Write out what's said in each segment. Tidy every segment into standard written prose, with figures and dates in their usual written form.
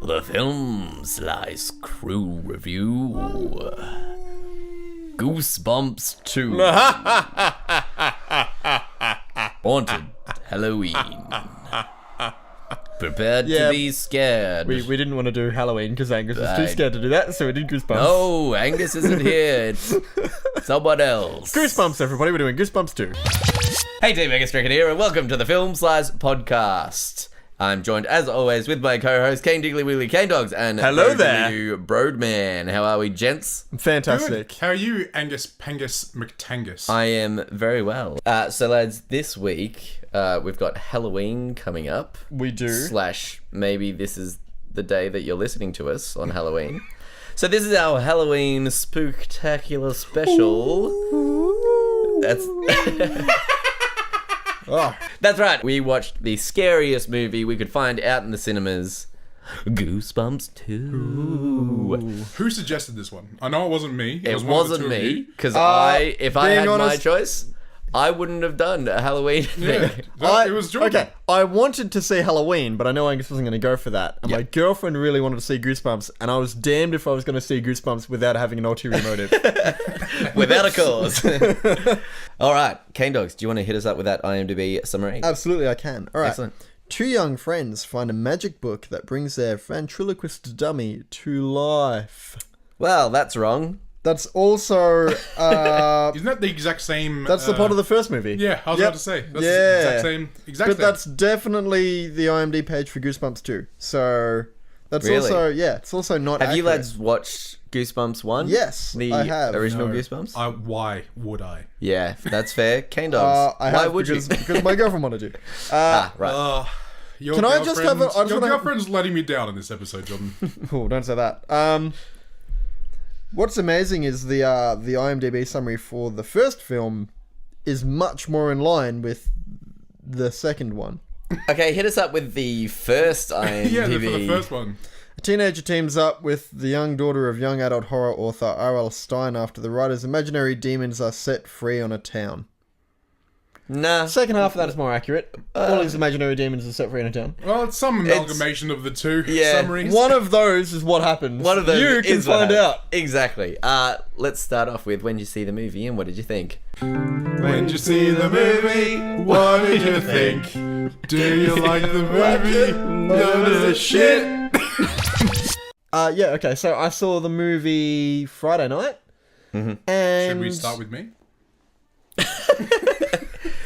The Film Slice Crew Review. Goose Bumps 2. Haunted Halloween. Prepared to be scared. We didn't want to do Halloween because Angus was too scared to do that, so we did Goosebumps. No, Angus isn't here. It's someone else. Goosebumps, everybody. We're doing Goosebumps 2. Hey, Team Angus Stricken here, and welcome to the Film Slice Podcast. I'm joined, as always, with my co-host, Kane Diggly Wiggly Kane Dogs, and hello there, Broadman. How are we, gents? Fantastic. Good. How are you, Angus Pangus McTangus? I am very well. So, lads, this week we've got Halloween coming up. We do. / maybe this is the day that you're listening to us on Halloween. So this is our Halloween spooktacular special. That's right. We watched the scariest movie we could find out in the cinemas, Goosebumps 2. Ooh. Who suggested this one? I know it wasn't me. It wasn't me, because if I had my choice, I wouldn't have done a Halloween thing. It was Jordan. Okay, I wanted to see Halloween, but I know Angus wasn't going to go for that. And my girlfriend really wanted to see Goosebumps, and I was damned if I was going to see Goosebumps without having an ulterior motive. Without a cause. All right, Kane Dogs, do you want to hit us up with that IMDb summary? Absolutely, I can. All right. Excellent. Two young friends find a magic book that brings their ventriloquist dummy to life. Well, that's wrong. That's also... Isn't that the exact same... That's the plot of the first movie. Yeah, I was about to say. That's the exact same. But that's definitely the IMDb page for Goosebumps 2. So... That's really? Also... Yeah, it's also not Have accurate. you lads watched Goosebumps 1? Yes, I have. The original Goosebumps? Why would I? Yeah, that's fair. Kane Dogs, why would you? Because my girlfriend wanted to. Right. Can I just have a... Your girlfriend's letting me down in this episode, Jordan. Oh, don't say that. What's amazing is the IMDb summary for the first film is much more in line with the second one. Okay, hit us up with the first IMDb. Yeah, for the first one. A teenager teams up with the young daughter of young adult horror author R.L. Stine after the writer's imaginary demons are set free on a town. Nah. Second half of that is more accurate. All his imaginary demons are set free in a town. Well, it's some amalgamation of the two summaries. One of those is what happens. One of those you can find out. Exactly. Let's start off with when you see the movie and what did you think? When did you see the movie? What did you think? Do you like the movie? None of the shit. Yeah, okay, so I saw the movie Friday night. Mm-hmm. And Should we start with me?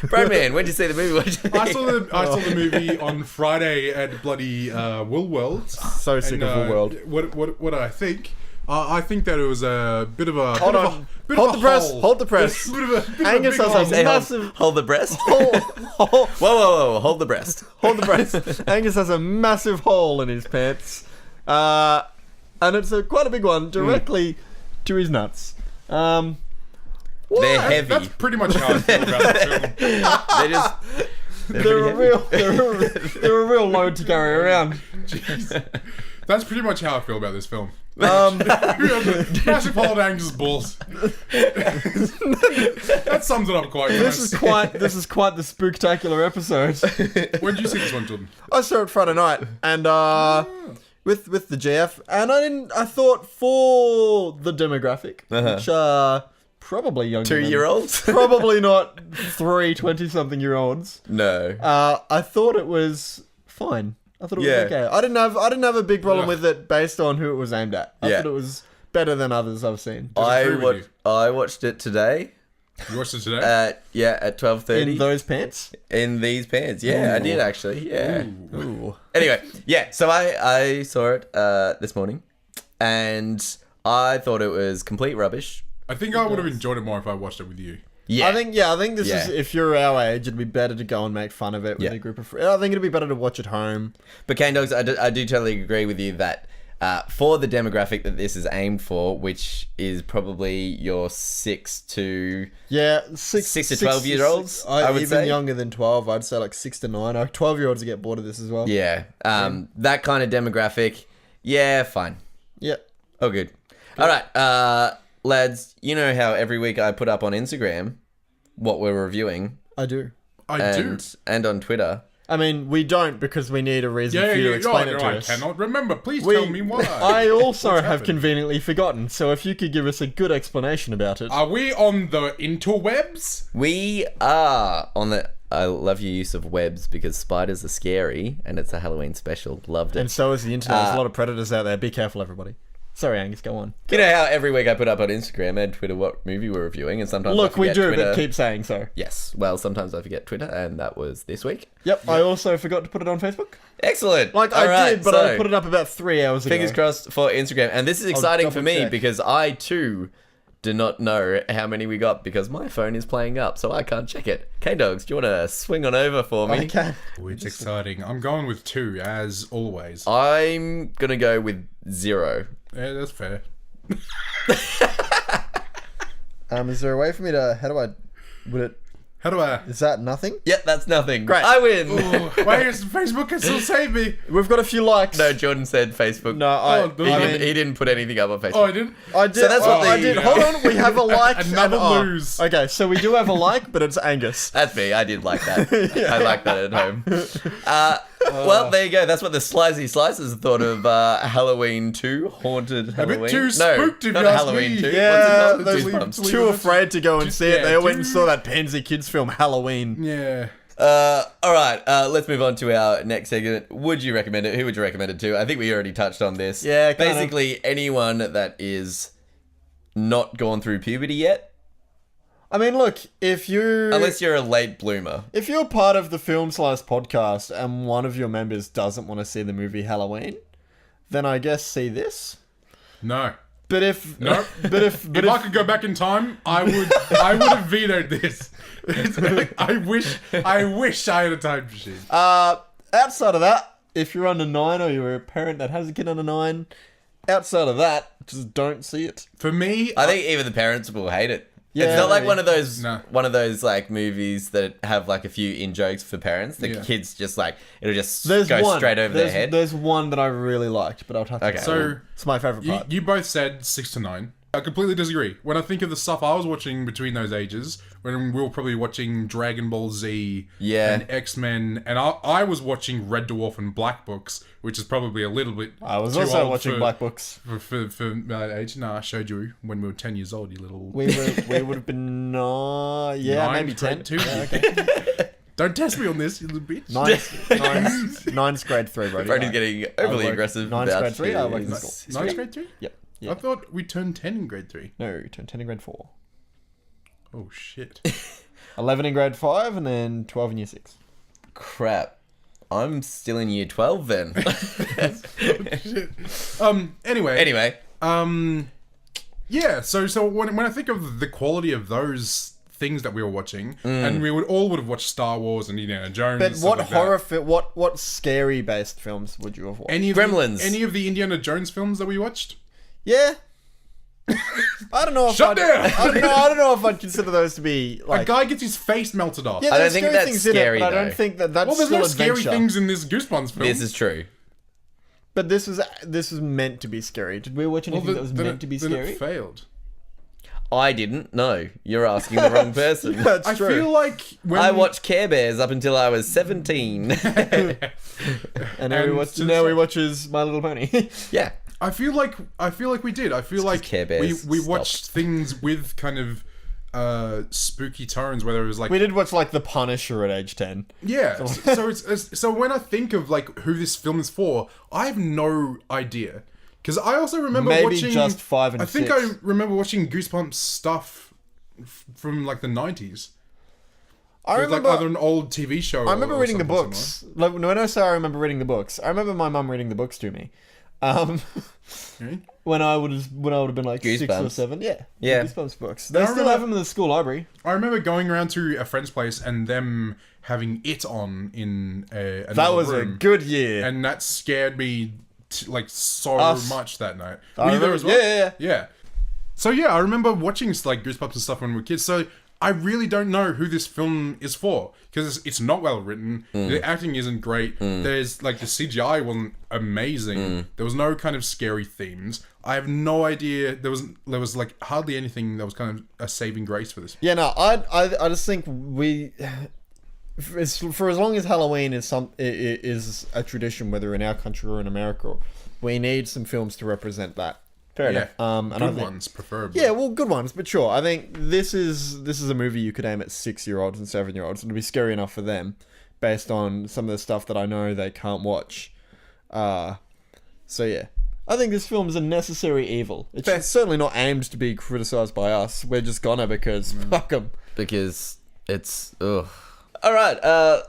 Broadman, when did you see the movie? I saw the movie on Friday at bloody Woolworld. So sick of Woolworld. What did I think? I think that it was a bit of a... Hold the press. Angus has a massive... Hold the breast? Whoa. Hold the breast. Hold the breast. Angus has a massive hole in his pants. And it's quite a big one, directly to his nuts. They're heavy. That's pretty much how I feel about the film. They're a real load to carry around. Jeez. That's pretty much how I feel about this film. Massive hole Angus' balls. That sums it up quite well. This is quite the spooktacular episode. When did you see this one, Jordan? I saw it Friday night, and with the GF, and I thought for the demographic, which probably younger 2-year-olds? Probably not 20-something-year-olds. No. I thought it was fine. I thought it was okay. I didn't have a big problem with it based on who it was aimed at. I thought it was better than others I've seen. I watched it today. You watched it today? At 12:30. In those pants? In these pants. Yeah, Ooh. I did actually. Yeah. Ooh. Anyway, so I saw it this morning, and I thought it was complete rubbish. I think I would have enjoyed it more if I watched it with you. Yeah. I think this is, if you're our age, it'd be better to go and make fun of it with a group of friends. I think it'd be better to watch at home. But Kane Dogs, I do totally agree with you that for the demographic that this is aimed for, which is probably your 6 to 12-year-olds, I would say. Even younger than 12, I'd say like 6 to 9. 12-year-olds would get bored of this as well. Yeah. That kind of demographic, fine. Yeah. Oh, good. All right, lads, you know how every week I put up on Instagram what we're reviewing. I do. I do. And on Twitter. I mean, we don't because we need a reason for you to explain it to I us. cannot remember. Please tell me why. I also have happened? conveniently forgotten, so if you could give us a good explanation about it. Are we on the interwebs? We are on the. I love your use of webs because spiders are scary, and it's a Halloween special. Loved it. And so is the internet. There's a lot of predators out there. Be careful, everybody. Sorry, Angus, go on. You know how every week I put up on Instagram and Twitter what movie we're reviewing, and sometimes I Look, we forget do, Twitter. but keep saying so. Yes. Well, sometimes I forget Twitter, and that was this week. Yep, I also forgot to put it on Facebook. Excellent. Like, All I right, did, but so, I put it up about 3 hours ago. Fingers crossed for Instagram, and this is exciting for me double-check. because I too do not know how many we got because my phone is playing up, so I can't check it. K-Dogs, do you want to swing on over for me? I can. Oh, it's exciting. I'm going with 2, as always. I'm gonna go with 0. Yeah, that's fair. Is there a way for me to... How do I... Is that nothing? Yep, that's nothing. Great. I win. Oh, why is Facebook can still save me? We've got a few likes. No, Jordan said Facebook. No, He didn't put anything up on Facebook. Oh, I didn't? I did. So that's what I the- did. Hold on, we have a like. Another and, lose. Okay, so we do have a like, but it's Angus. That's me. I did like that. I like that at home. Well, there you go. That's what the Slicey Slices thought of Halloween 2, Haunted Halloween. too spooked, if not you ask Halloween me. 2. Yeah, What's it they called? were Goosebumps. too afraid to go and see it. Yeah, They went and too- saw that pansy kids film Halloween. Yeah. All right, let's move on to our next segment. Would you recommend it? Who would you recommend it to? I think we already touched on this. Yeah, kind of. basically anyone that is not gone through puberty yet, I mean, look, if unless you're a late bloomer. if you're part of the Film Slice podcast and one of your members doesn't want to see the movie Halloween, then I guess see this. No. But if No. if I could go back in time, I would have vetoed this. I wish I had a time machine. outside of that, if you're under 9 or you're a parent that has a kid under 9, outside of that, just don't see it. For me, I think even the parents will hate it. Yeah, it's not like maybe. one of those like movies that have like a few in jokes for parents. The Yeah. kids just like it'll just There's go one straight over their head. There's one that I really liked, but I'll have to. Okay. So it's my favorite part. you both said 6 to 9. I completely disagree. When I think of the stuff I was watching between those ages, when we were probably watching Dragon Ball Z Yeah. and X-Men, and I was watching Red Dwarf and Black Books, which is probably a little bit I was too also old watching for, Black Books. for that age. No, I showed you when we were 10 years old, you little... We would have been maybe 10. Too. Yeah, okay. Don't test me on this, you little bitch. Nine's grade 3, Brody. Brody's getting overly aggressive. Nine's about grade 3. I work in his school. Ninth history. grade 3? Yep. Yeah. I thought we turned 10 in grade 3. No, you turn 10 in grade 4. Oh, shit. 11 in grade 5, and then 12 in year 6. Crap. I'm still in year 12 then. Anyway. Anyway, Yeah, so when I think of the quality of those things that we were watching, and we would have watched Star Wars and Indiana Jones. But and stuff what like horror, that. what scary based films would you have watched? Any of Gremlins. any of the Indiana Jones films that we watched? Yeah. I don't know if Shut down! I don't know if I'd consider those to be A like. guy gets his face melted off. Yeah, I don't there's think scary that's things in scary, it, but I though. don't think that's Well, there's still no scary adventure. things in this Goosebumps film. this is true. But this was meant to be scary. Did we watch anything that was meant to be then scary? it failed. I didn't. No, you're asking the wrong person. That's I true. feel like when I watched Care Bears up until I was 17. and now he watches My Little Pony. Yeah. I feel like we did. I feel like Care Bears we stopped. watched things with kind of spooky tones, whether it was like We did watch like The Punisher at age 10. yeah. So when I think of like who this film is for, I have no idea. Because I also remember Maybe watching just 5 and I think 6. I remember watching Goosebumps stuff from like the 90s. I It was like remember. either an old TV show. I remember or reading the something books. Like when I say I remember reading the books, I remember my mum reading the books to me. similar. When I would have been like 6 or Goosebumps. 7, yeah, Yeah. Goosebumps books. They I still remember- have them in the school library. I remember going around to a friend's place and them having it on in another That was room. a good year. And that scared me like so Us. much that night. I Were you there remember- as well? yeah. Yeah. So yeah, I remember watching like Goosebumps and stuff when we were kids. So I really don't know who this film is for because it's not well written. The acting isn't great. There's like the CGI wasn't amazing. There was no kind of scary themes. I have no idea. There was like hardly anything that was kind of a saving grace for this. Yeah, no, I just think for as long as Halloween is a tradition, whether in our country or in America, we need some films to represent that. Fair enough. And Good ones, preferably. Yeah, well, good ones, but sure. I think this is a movie you could aim at 6-year-olds and 7-year-olds, and it'd be scary enough for them, based on some of the stuff that I know they can't watch. So yeah, I think this film is a necessary evil. It's certainly not aimed to be criticized by us. We're just gonna because fuck them. Because it's ugh. All right,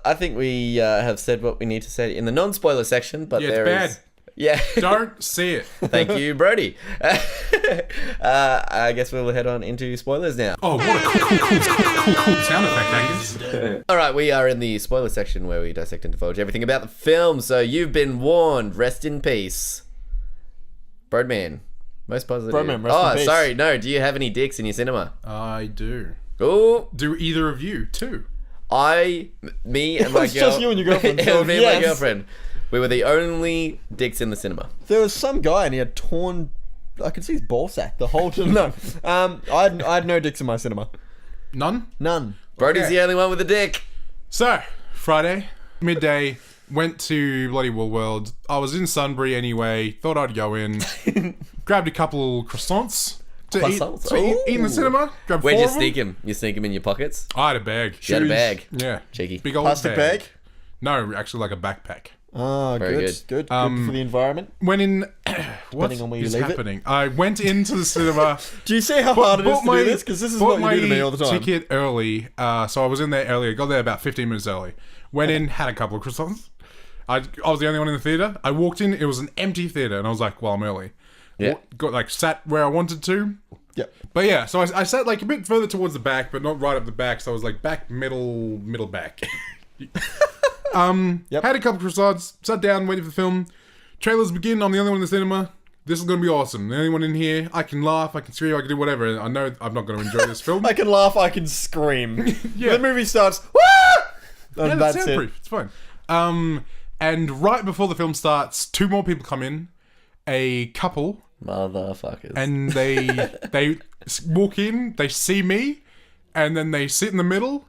I think we have said what we need to say in the non-spoiler section, but Yeah, there it's is. bad. Yeah. Don't see it. Thank you, Brody. I guess we'll head on into spoilers now. Oh, what a cool sound effect, Angus. All right, we are in the spoiler section where we dissect and divulge everything about the film. So you've been warned. Rest in peace, Broadman. Most positive. Broadman, rest in peace. Sorry, no. Do you have any dicks in your cinema? I do. Oh, Do either of you, too? me and my It's girl. just you and your girlfriend, It so was me and yes. my girlfriend. We were the only dicks in the cinema. There was some guy and he had torn. I could see his ball sack the whole time. No, I had no dicks in my cinema. None? None. Brody's Okay. the only one with a dick. So, Friday, midday, went to bloody Woolworld. I was in Sunbury anyway, thought I'd go in. Grabbed a couple croissants to Croissants? eat in the Ooh. cinema. Grabbed Where'd 4 you of them. sneak him? You sneak him in your pockets? I had a bag. You had a bag. Yeah. Cheeky. Big old Plastic bag? No, actually like a backpack. Ah, Very good. good. Good for the environment. Went in... What on where you is leave it. happening? I went into the cinema... Do you see how hard it is to do this? Because this is bought what you do to me all the time. ticket early, so I was in there earlier. Got there about 15 minutes early. Went in, had a couple of croissants. I was the only one in the theater. I walked in, it was an empty theater, and I was like, "Well, I'm early." Yeah. Got sat where I wanted to. Yep. But yeah, so I sat a bit further towards the back, but not right up the back. So I was back, middle back. Yep. Had a couple of croissants, sat down, waited for the film. Trailers begin. I'm the only one in the cinema. This is going to be awesome. The only one in here. I can laugh, I can scream, I can do whatever. I know I'm not going to enjoy this film. I can laugh, I can scream. Yeah. The movie starts. Woo! Yeah, And that's that's it. soundproof. It's fine. And right before the film starts, 2 more people come in. A couple. Motherfuckers. And they walk in, they see me, and then they sit in the middle.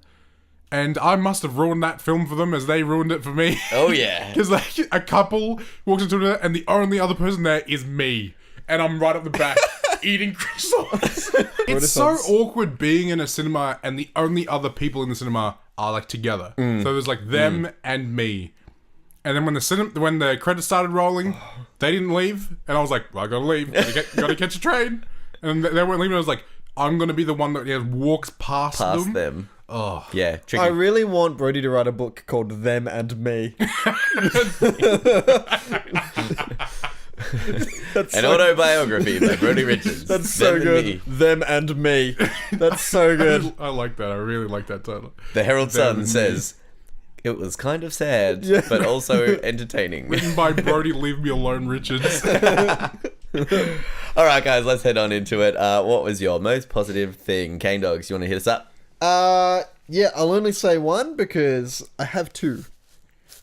And I must have ruined that film for them as they ruined it for me. Oh, yeah. Because a couple walks into it, and the only other person there is me. And I'm right up the back eating croissants. It's so awkward being in a cinema and the only other people in the cinema are together. So there's them and me. And then when the credits started rolling, they didn't leave, and I was like, "Well, I gotta leave. Gotta catch a train." And they weren't leaving. I was like, "I'm gonna be the one that walks past them." Oh. Yeah, tricky. I really want Brody to write a book called Them and Me. An autobiography by Brody Richards. That's so Them and good. Me. Them and Me. That's so good. I like that. I really like that title. The Herald Them Sun and says, it was kind of sad, Yeah. but also entertaining. Written by Brody Leave Me Alone Richards. All right, guys, let's head on into it. What was your most positive thing? Cane Dogs, you want to hit us up? Yeah, I'll only say one because I have 2.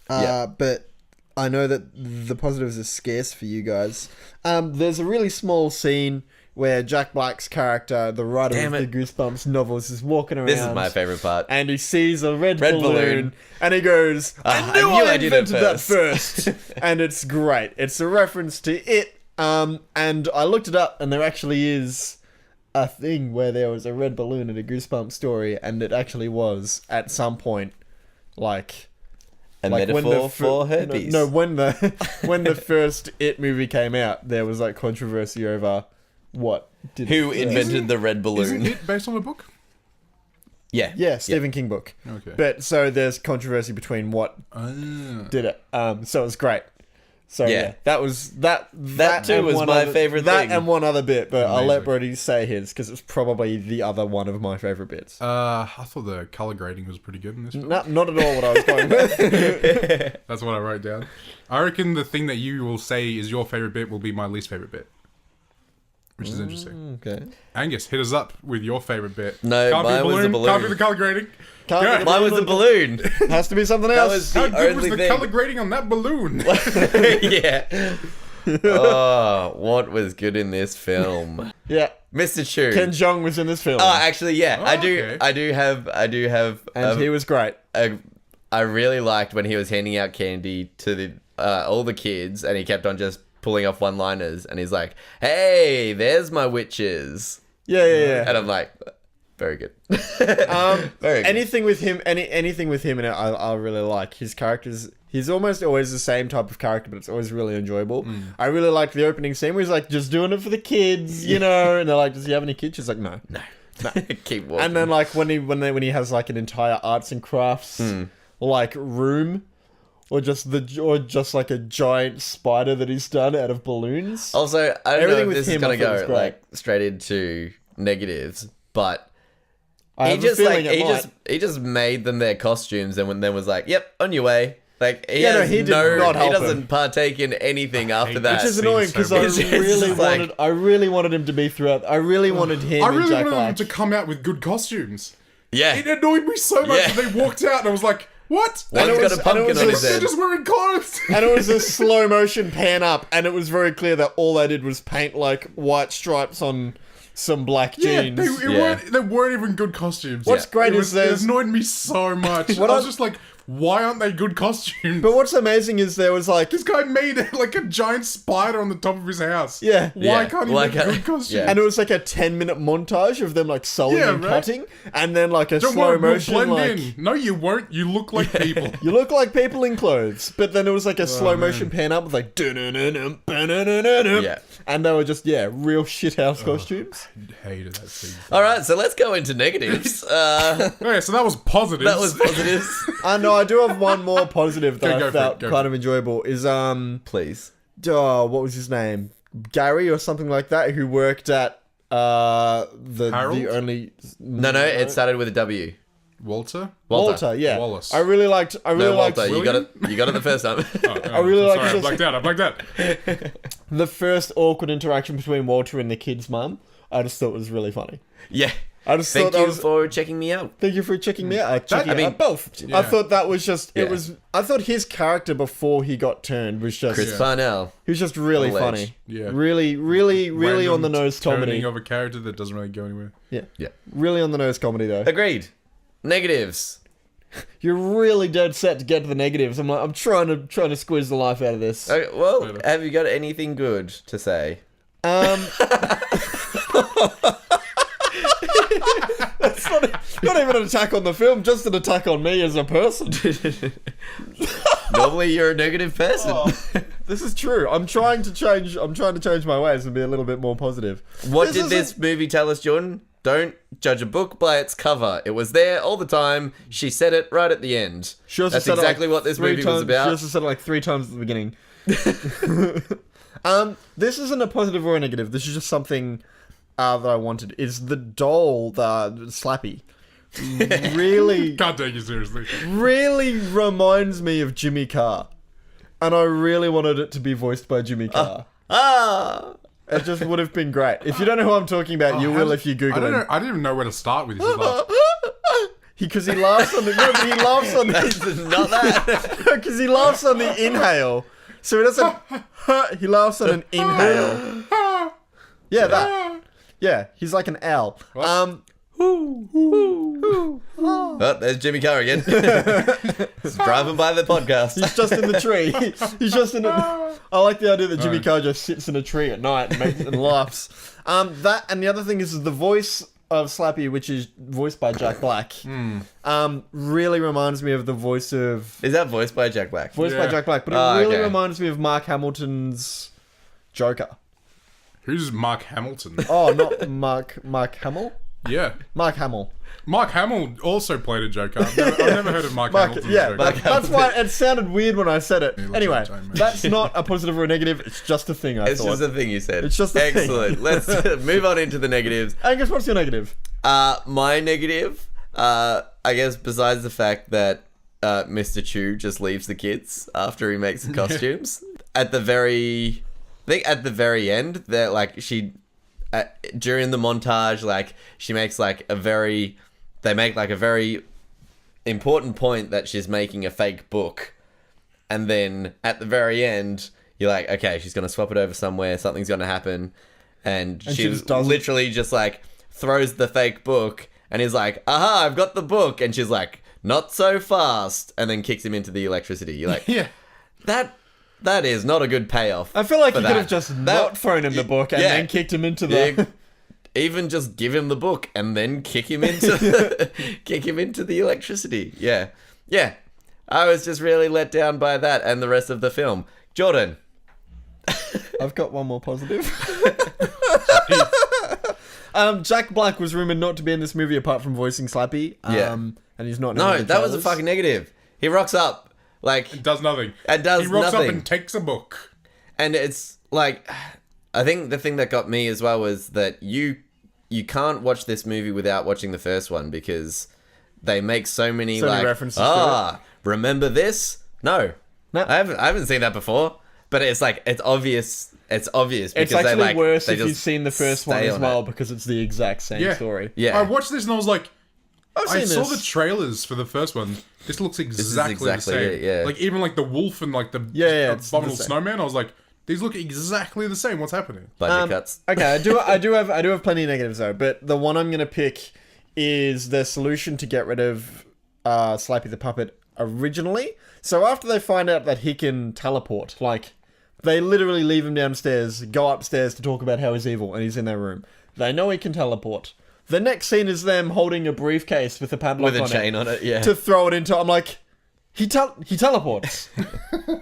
Yeah. But I know that the positives are scarce for you guys. There's a really small scene where Jack Black's character, the writer Damn of the it. Goose Bumps novels, is walking around. This is my favorite part. And he sees a red Red balloon, balloon. and he goes, I knew I did it invented that first." first. And it's great. It's a reference to it. And I looked it up, and there actually is a thing where there was a red balloon in a Goosebumps story, and it actually was, at some point, A when metaphor the for herpes. No, when the first It movie came out, there was controversy over Who invented the red balloon? Isn't it based on a book? Yeah. Yeah, Stephen King book. Okay. But so there's controversy between what did it. So it was great. So yeah, that was that. That too and was one my other- favourite That thing. and one other bit, but I'll let Amazing. Brody say his because it's probably the other one of my favourite bits. I thought the color grading was pretty good in this film. Not at all what I was going with. That's what I wrote down. I reckon the thing that you will say is your favorite bit will be my least favorite bit. Which is interesting. Okay. Angus, hit us up with your favorite bit. No, Can't be mine was the balloon. Can't be the color grading. Can't Go. be the Mine was the balloon. Has to be something That else. was How the good was only the thing. color grading on that balloon? Yeah. Oh, what was good in this film? Yeah. Mr. Chu. Ken Jeong was in this film. Oh, actually, yeah. Oh, I do. okay. I do have. and he was great. A I really liked when he was handing out candy to the all the kids, and he kept on just pulling off one-liners, and he's like, "Hey, there's my witches," Yeah. and I'm like, very good. Very good. Anything with him, anything with him in it, I really like. His characters. He's almost always the same type of character, but it's always really enjoyable. I really like the opening scene where he's like, just doing it for the kids, you know, and they're like, does he have any kids? She's like, no. Keep walking. And then like when he has like an entire arts and crafts like room, or just like a giant spider that he's done out of balloons. Also, I don't Everything know with if this is him I gonna thought was go great. like straight into negatives, but I he have a just feeling like it might. he just made them their costumes, and then was like, "Yep, on your way." Like he Yeah, no, has he did not help he doesn't him. partake in anything after hate that. Which is That annoying seems because so I bad. It's just really like- wanted him to be throughout. I really wanted him I and really Jack wanted Black. them to come out with good costumes. yeah. It annoyed me so much Yeah. that they walked out and I was like, what? One's it got was- a pumpkin and it on was his They're head. just wearing clothes. And it was a slow motion pan up, and it was very clear that all they did was paint like white stripes on some black Yeah, jeans. they weren't even good costumes. What's great is it there's- annoyed me so much. I was just like, why aren't they good costumes? But what's amazing is there was like, This guy made like a giant spider on the top of his house. Yeah. Why Yeah. can't he Why make can't- good costumes? yeah. and it was like a 10-minute montage of them like sewing Yeah, and right. cutting, and then like a Don't slow worry, we'll motion blend like. in. No, you won't. You look like people. You look like people in clothes, but then it was like a slow man. motion pan up with like dun-dun-dun-dun, dun-dun-dun-dun. Yeah. And they were just real shithouse costumes. Hated that scene. All right, so let's go into negatives. Okay, so that was positive. That was positives. No, I do have one more positive that Go I for felt it, go kind for of enjoyable is Please. what was his name? Gary or something like that, who worked at the Harold? only No, it started with a W. Walter. Walter, yeah. Wallace. I really liked No, Walter, you William? got it the first time. I really like sorry, just- I blacked out. the first awkward interaction between Walter and the kid's mum. I just thought it was really funny. Yeah. I just Thank thought that you was for checking me out. Thank you for checking me out. I mean, both. yeah. I thought that was just. Yeah. It was. I thought his character before he got turned was just. Chris Parnell. He was just really Ledge. funny. Yeah. Really on the Random nose comedy. turning of a character that doesn't really go anywhere. Yeah. Yeah. Really on the nose comedy though. Agreed. Negatives. You're really dead set to get to the negatives. I'm trying to squeeze the life out of this. Okay, well, Later. have you got anything good to say? That's not even an attack on the film, just an attack on me as a person. Normally, you're a negative person. This is true. I'm trying to change my ways and be a little bit more positive. What This did isn't- this movie tell us, Jordan? Don't judge a book by its cover. It was there all the time. She said it right at the end. She also That's said it, exactly like, what this 3 movie times, was about. She also said it like 3 times at the beginning. This isn't a positive or a negative. This is just something that I wanted. Is the doll, the Slappy, really, Can't take you seriously. really reminds me of Jimmy Carr, and I really wanted it to be voiced by Jimmy Carr. Ah! It just would have been great. If you don't know who I'm talking about, you will if you I Google don't him. know. I didn't even know where to start with this. laugh. Because he laughs on the he laughs on the It's not that. because he laughs on the inhale. So he doesn't. He laughs on an inhale. Yeah, that. Yeah, he's like an owl. Oh, there's Jimmy Carr again. He's driving by the podcast. He's just in the tree. He's just in. I like the idea that Jimmy Carr just sits in a tree at night and laughs. That and the other thing is the voice of Slappy, which is voiced by Jack Black. Really reminds me of the voice of Is that voiced by Jack Black? by Yeah. Jack Black, but Oh, it really okay. reminds me of Mark Hamilton's Joker. Who's Mark Hamilton? Oh, not Mark Hamill. Yeah. Mark Hamill. Mark Hamill also played a Joker. I've never heard of Mark Hamilton's Joker. That's why it sounded weird when I said it. looks Anyway, like Time, mate. that's not a positive or a negative. It's just a thing. I It's thought. just a thing you said. It's just a thing. Excellent. Let's move on into the negatives. Angus, what's your negative? My negative, I guess, besides the fact that Mr. Chu just leaves the kids after he makes the costumes. I think at the very end, that like during the montage, like she makes like they make like a very important point that she's making a fake book, and then at the very end, you're like, okay, she's gonna swap it over somewhere, something's gonna happen, and she she just doesn't. literally just like throws the fake book and is like, aha, I've got the book, and she's like, not so fast, and then kicks him into the electricity. You're like, Yeah. that is not a good payoff. I feel like for you could that. have just not thrown him the book and yeah. then kicked him into the... Yeah, even just give him the book and then kick him into kick him into the electricity. Yeah. Yeah. I was just really let down by that and the rest of the film. Jordan. I've got one more positive. Jack Black was rumored not to be in this movie apart from voicing Slappy. Yeah. And he's not. in any No, of the that was a trailers. fucking negative. He rocks up like Does nothing. and does He rocks nothing. up and takes a book. And it's like, I think the thing that got me as well was that you can't watch this movie without watching the first one because they make so many like references to remember this? No, No. I haven't seen that before. But it's like it's obvious. It's obvious because It's actually they, like, worse they if you've just seen the first one stay as on well it. because it's the exact same Yeah. story. Yeah, I watched this and I was like, I've I seen saw this. the trailers for the first one. This looks exactly, the exactly same. it, yeah. Like even like the wolf and like the it's abominable the same. snowman. I was like, these look exactly the same. What's happening? budget cuts. Okay, I do have plenty of negatives though, but the one I'm gonna pick is the solution to get rid of Slappy the puppet originally. So after they find out that he can teleport, like they literally leave him downstairs, go upstairs to talk about how he's evil, and he's in their room. They know he can teleport. The next scene is them holding a briefcase with a padlock With a on chain it on it, yeah. to throw it into. I'm like, he teleports.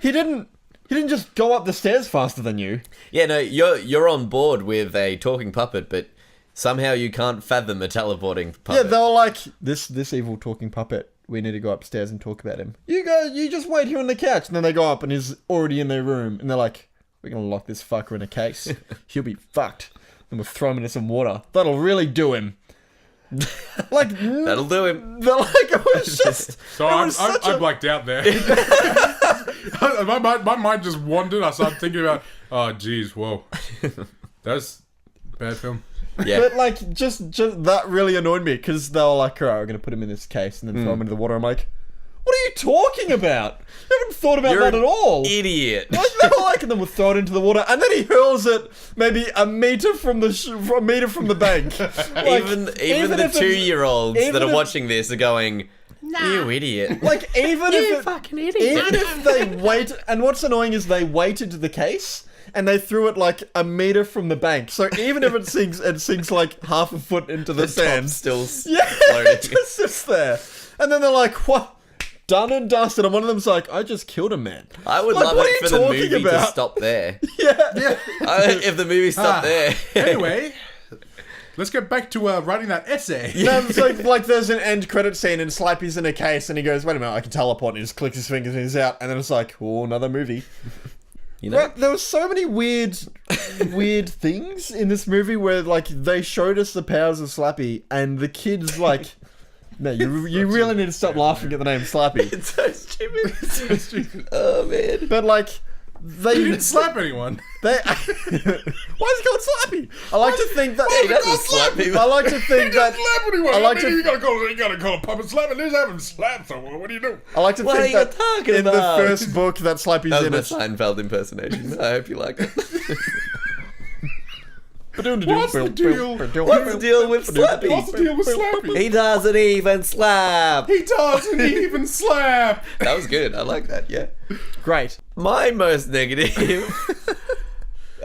he didn't just go up the stairs faster than you. Yeah, no, you're on board with a talking puppet, but somehow you can't fathom a teleporting puppet. Yeah, they were like, this evil talking puppet. We need to go upstairs and talk about him. You just wait here on the couch. And then they go up and he's already in their room. And they're like, we're going to lock this fucker in a case. He'll be fucked. And we'll throw him into some water. That'll really do him. Like, That'll do him. they're like, it was just... So I blacked out there. my mind just wandered. I started thinking about, oh geez, whoa, that's a bad film. Yeah. But like, just that really annoyed me because they were like, alright, we're going to put him in this case and then throw him into the water. I'm like, what are you talking about? I haven't thought about You're that an at all. Idiot. Like, they were like, and then we'll throw it into the water, and then he hurls it maybe a meter from the bank. Like, even the if it's- 2-year-olds even that are if- watching this are going, you idiot. Like, even if fucking even if they wait, and what's annoying is they weighted the case and they threw it like a meter from the bank. So even if it sinks like half a foot into the Top's sand, still yeah, floating. it just sits there. And then they're like, what? Done and dusted. And one of them's like, I just killed a man. I would Like, love what are it you for the talking movie to about? stop there. Yeah. If the movie stopped there. Anyway, let's get back to writing that essay. No, it's like there's an end credit scene and Slappy's in a case and he goes, wait a minute, I can teleport, and he just clicks his fingers and he's out, and then it's like, oh, another movie. You know? Right, there were so many weird things in this movie where like they showed us the powers of Slappy and the kids like, no, you really need to stop laughing at the name Slappy. It's so stupid. It's so stupid. Oh, man. But like, they You didn't slap anyone. Why is it called Slappy? I like to think that He doesn't slap people. I like to think that Slap anyone. I like I mean, to- you gotta call a puppet slap. At least haven't slapped someone. What do you do? I like to What think are you that talking in about? the first book that Slappy's That in was it. my Seinfeld impersonation. I hope you like it. What's the deal? What's the deal with Slappy? What's the deal with Slappy? He doesn't even slap. He doesn't even slap. That was good. I like that. Yeah. Great. My most negative.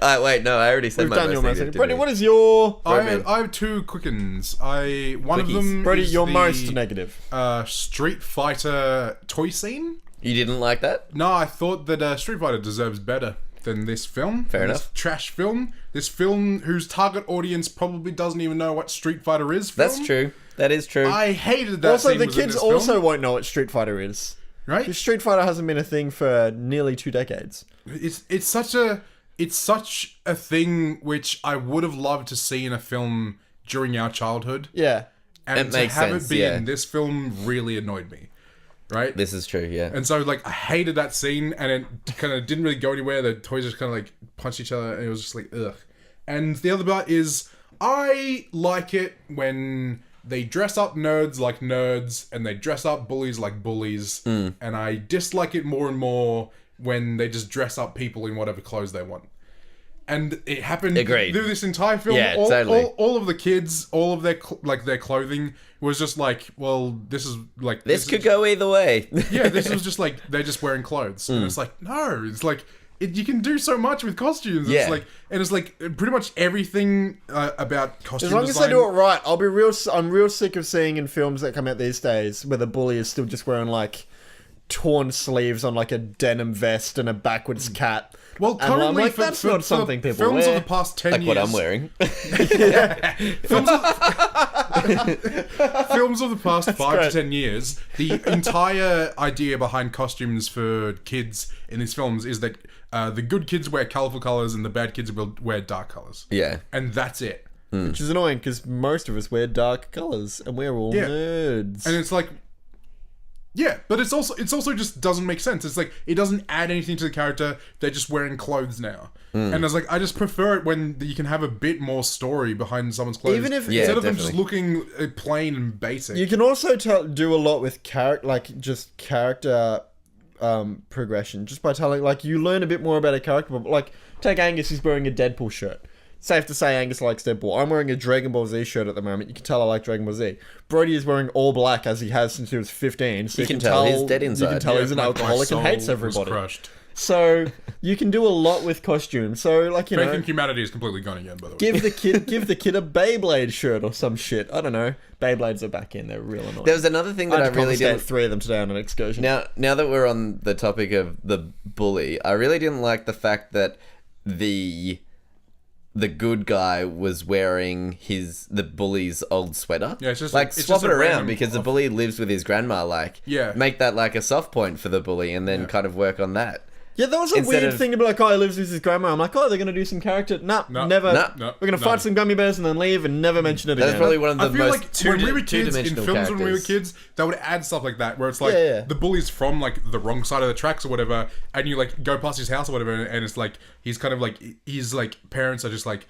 Wait, no, I already said We've my done most your most. negative. Brody, didn't what is your... I have two quickens. One of Quickies. them Brody, is your the, most negative. Street Fighter toy scene. we? You didn't like that? No, I thought that Street Fighter deserves better than this film. Fair than enough. This trash film. This film whose target audience probably doesn't even know what Street Fighter is. That's film. true. That is true. I hated that. Also, scene the was in kids this also film, won't know what Street Fighter is. right. Because Street Fighter hasn't been a thing for nearly 2 decades. It's such a thing which I would have loved to see in a film during our childhood, Yeah. and It to makes have sense, it be yeah. in this film really annoyed me. Right. This is true, yeah. And so, like, I hated that scene, and it kind of didn't really go anywhere. The toys just kind of, like, punched each other, and it was just like, ugh. And the other part is, I like it when they dress up nerds like nerds, and they dress up bullies like bullies, and I dislike it more and more when they just dress up people in whatever clothes they want. And it happened Agreed. through this entire film. Yeah, totally. All of the kids, all of their their clothing was just like, well, this is like This could go either way. yeah, this was just like they're just wearing clothes, and it's like no, it's like you can do so much with costumes. Yeah. It's like, and it's like pretty much everything about costume As long design. as they do it right, I'm real sick of seeing in films that come out these days where the bully is still just wearing like torn sleeves on like a denim vest and a backwards cap. Well, And currently, I'm like, that's not something people films wear. of the past 10 Like years. what I'm wearing. Films of the past 5 great. to 10 years, the entire idea behind costumes for kids in these films is that the good kids wear colorful colors and the bad kids will wear dark colors. Yeah. And that's it. Which is annoying because most of us wear dark colours and we're all Yeah. nerds. And it's like, yeah, but it's also just doesn't make sense. It's like it doesn't add anything to the character. They're just wearing clothes now, and it's like I just prefer it when you can have a bit more story behind someone's clothes, Even if- Yeah, instead of them just definitely. looking plain and basic. You can also do a lot with character progression just by telling, like, you learn a bit more about a character. But like, take Angus, he's wearing a Deadpool shirt. Safe to say Angus likes Deadpool. I'm wearing a Dragon Ball Z shirt at the moment. You can tell I like Dragon Ball Z. Brody is wearing all black as he has since he was 15. So You can tell he's dead You can inside. tell Yeah, he's an my alcoholic and soul hates was everybody. crushed. So you can do a lot with costumes. So like, you Faith know, in humanity is completely gone again, by the way. give the kid a Beyblade shirt or some shit. I don't know. Beyblades are back in. They're real annoying. There was another thing that I really didn't. 3 of them today on an excursion. Now that we're on the topic of the bully, I really didn't like the fact that the good guy was wearing the bully's old sweater. Yeah, it's just like it's swap just it a around random because the off- bully lives with his grandma. Like, Yeah. make that like a soft point for the bully, and then kind of work on that. Yeah, that was a Instead weird of- thing to be like, oh, he lives with his grandma. I'm like, oh, they're going to do some character. Nah, No. never. No. No. We're going to fight some gummy bears and then leave and never mention it That's again. probably one of the I feel most like when we were kids in two-dimensional films when we were characters. kids, they would add stuff like that where it's like Yeah. the bully's from like the wrong side of the tracks or whatever, and you like go past his house or whatever, and it's like he's kind of like his like parents are just like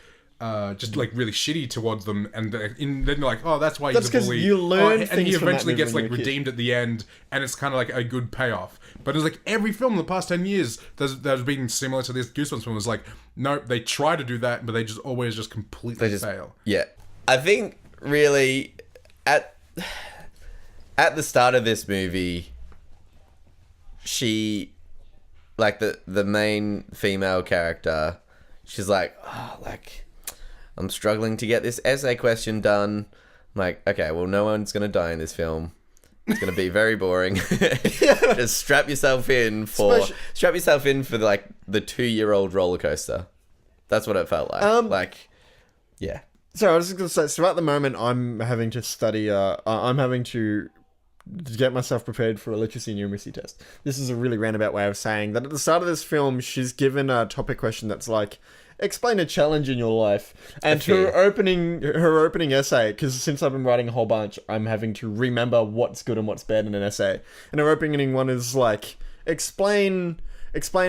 really shitty towards them, and then you're like, oh, that's why That's he's a 'cause bully. you learn and things he from that eventually movie gets when like you're a kid. redeemed at the end, and it's kind of like a good payoff. But it's like every film in the past 10 years there's been similar to this Goosebumps film. It's like, nope, they try to do that, but they just always just completely fail. Yeah. I think really at the start of this movie, she, like the main female character, she's like, oh, like, I'm struggling to get this essay question done. I'm like, okay, well, no one's going to die in this film. It's going to be very boring. Just strap yourself in for like the 2-year-old roller coaster. That's what it felt like. Yeah. So I was just going to say, so at the moment I'm having to study, I'm having to get myself prepared for a literacy and numeracy test. This is a really roundabout way of saying that at the start of this film, she's given a topic question that's like, explain a challenge in your life. And her opening essay, because since I've been writing a whole bunch, I'm having to remember what's good and what's bad in an essay. And her opening one is like, explain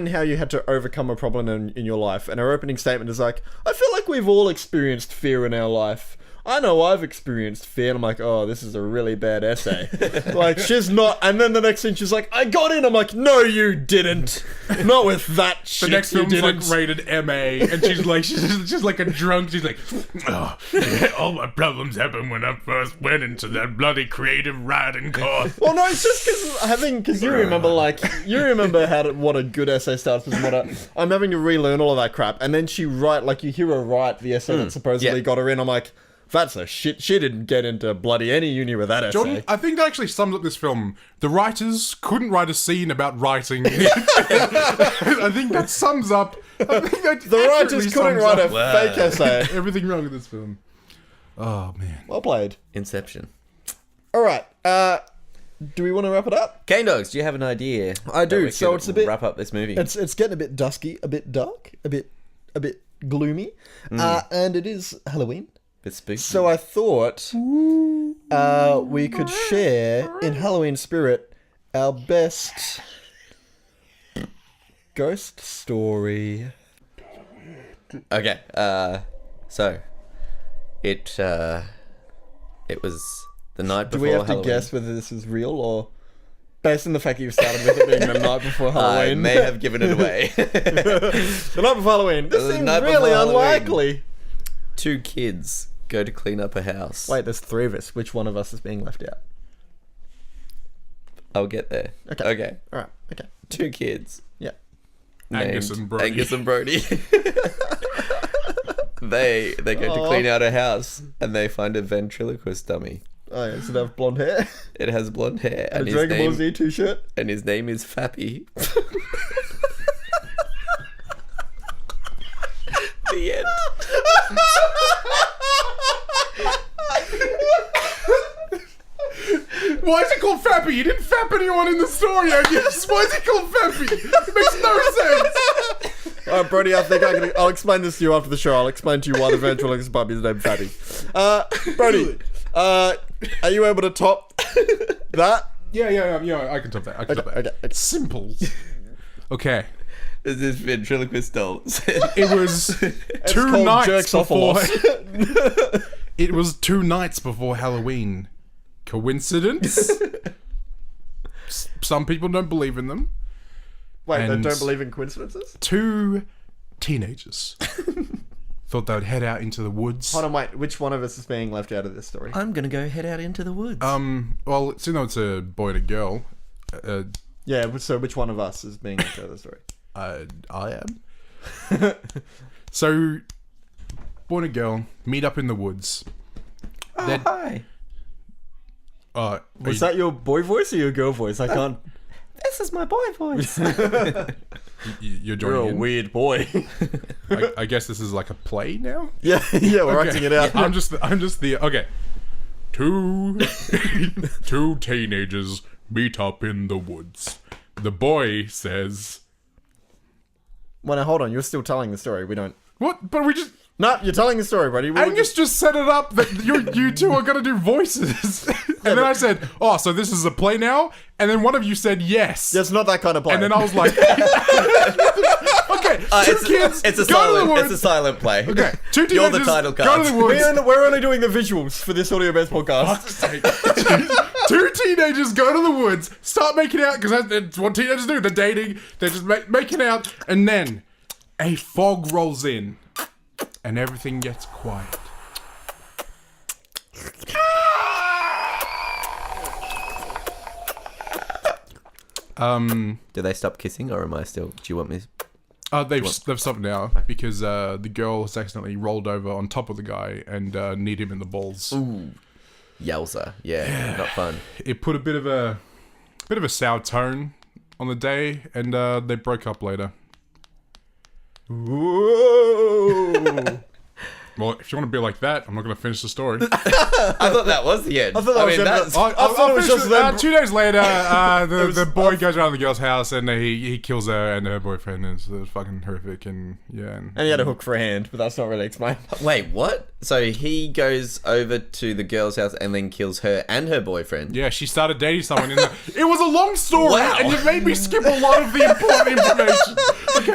how you had to overcome a problem in your life. And her opening statement is like, I feel like we've all experienced fear in our life. I know I've experienced fear. And I'm like, oh, this is a really bad essay. Like, she's not. And then the next thing she's like, I got in. I'm like, no, you didn't. Not with that shit. The next you film's didn't. like rated MA, and she's like, she's like a drunk. She's like, oh, all my problems happened when I first went into that bloody creative writing course. Well, no, it's just because you remember what a good essay starts with. And I'm having to relearn all of that crap, and then you hear her write the essay that supposedly got her in. I'm like, that's a shit. She didn't get into bloody any uni with that essay. Jordan, I think that actually sums up this film. The writers couldn't write a scene about writing. I think that sums up. I think that The writers accurately couldn't sums write a up fake essay. everything wrong with this film. Oh man. Well played. Inception. All right. Do we want to wrap it up? Cane Dogs, do you have an idea? I do. that we So could it's a bit- wrap up this movie. It's getting a bit dusky, a bit dark, a bit gloomy, and it is Halloween. Bit spooky. So I thought we could share in Halloween spirit our best ghost story. Okay. So it was the night Do before we have Halloween. to guess whether this is real or Based on the fact that you started with it being the night before I Halloween. may have given it away. The night before Halloween. This The seems night really before Halloween. unlikely. 2 kids go to clean up a house. Wait, there's 3 of us. Which one of us is being left out? I'll get there. Okay. Alright, okay. 2 kids. Yeah. Angus named and Brody. Angus and Brody. They go to clean out a house and they find a ventriloquist dummy. Oh, yeah, does it have blonde hair? It has blonde hair And a Dragon Ball Z t-shirt? and his name is Fappy. The end. Why is it called Fappy? You didn't fap anyone in the story, I guess. Why is it called Fappy? It makes no sense. Alright, Brody, I think I'll explain this to you after the show. I'll explain to you why the ventriloquist puppy is named Fatty. Brody, are you able to top that? Yeah, I can top that. Okay. Simple. Okay. This is ventriloquist doll. It was It's 2 called nights before. Jerksopolis. It was 2 nights before Halloween. Coincidence? Some people don't believe in them. Wait, they And- don't believe in coincidences? 2 teenagers thought they'd head out into the woods. Hold on, wait. Which one of us is being left out of this story? I'm gonna go head out into the woods. Well, it's a boy and a girl. Yeah, so which one of us is being left out of the story? I am. So, boy and a girl meet up in the woods. They're- Hi. Was that your boy voice or your girl voice? I can't... This is my boy voice. you're joining You're a in? weird boy. I guess this is like a play now. yeah, we're acting it out. I'm just the okay. 2 teenagers meet up in the woods. The boy says, Well, now hold on. You're still telling the story. We don't... "What?" But we just No, you're telling the story, buddy. Angus just set it up that you 2 are gonna do voices, and then I said, "Oh, so this is a play now?" And then one of you said yes. It's not that kind of play. And then I was like, "Okay, 2 kids, It's a go to the silent. woods." It's a silent play. Okay, 2 You're teenagers the title go card. to the woods. We're only doing the visuals for this audio-based podcast. Fuck's sake. 2 teenagers go to the woods, start making out, because that's what teenagers do. They're dating, they're just making out, and then a fog rolls in, and everything gets quiet. Do they stop kissing, or am I still? Do you want me? They've stopped now because the girl has accidentally rolled over on top of the guy and kneed him in the balls. Ooh, yowza! Yeah, not fun. It put a bit of a sour tone on the day, and they broke up later. Whoa. Well, if you want to be like that, I'm not going to finish the story. I thought that was the end. I thought that was the end. that's I thought it was just them. 2 days later, the boy goes around the girl's house and he kills her and her boyfriend, and it's fucking horrific. And yeah, And he had a hook for a hand, but that's not really explained. Wait, what? So he goes over to the girl's house and then kills her and her boyfriend. yeah, she started dating someone. It was a long story, Wow. and you made me skip a lot of the important information. Okay,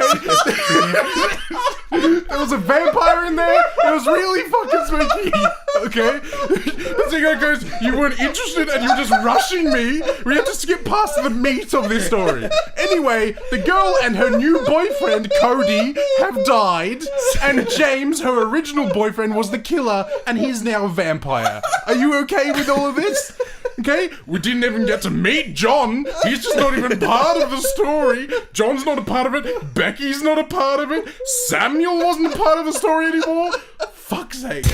there was a vampire in there. It was really fucking spooky. Okay, the singer goes, "You weren't interested, and you were just rushing me. We have to skip past the meat of this story." Anyway, the girl and her new boyfriend Cody have died, and James, her original boyfriend, was the killer, and he's now a vampire. Are you okay with all of this? Okay, we didn't even get to meet John. He's just not even part of the story. John's not a part of it. Becky's not a part of it. Samuel wasn't a part of the story anymore. Fuck's sake.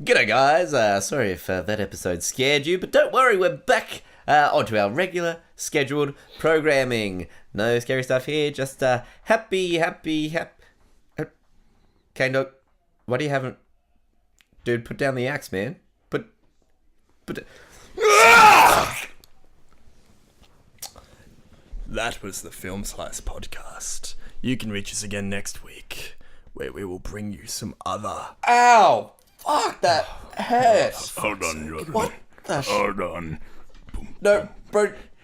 G'day, guys. Sorry if that episode scared you, but don't worry, we're back onto our regular scheduled programming. No scary stuff here. Just happy. Okay, no. What do you haven't? Dude, put down the axe, man. Put. That was the Film Slice podcast. You can reach us again next week, where we will bring you some other... Ow! Fuck, that hurts. Hold on, Jordan. What the Hold on. No,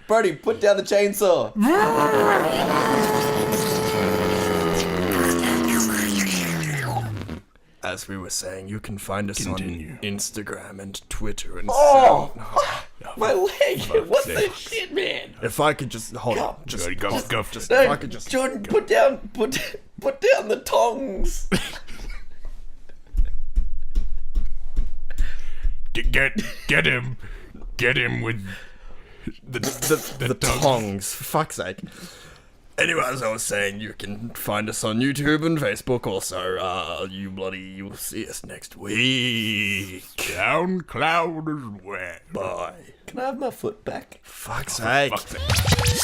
Brody, put down the chainsaw. As we were saying, you can find us Continue. on Instagram and Twitter and Oh! My leg. What the shit, man? If I could just hold on, just Go. if No, I could just Jordan, put down the tongs. Get him with the tongs, for fuck's sake. Anyway, as I was saying, you can find us on YouTube and Facebook also. You'll see us next week. SoundCloud as well. Bye. Can I have my foot back? Fuck's sake. Fuck's sake.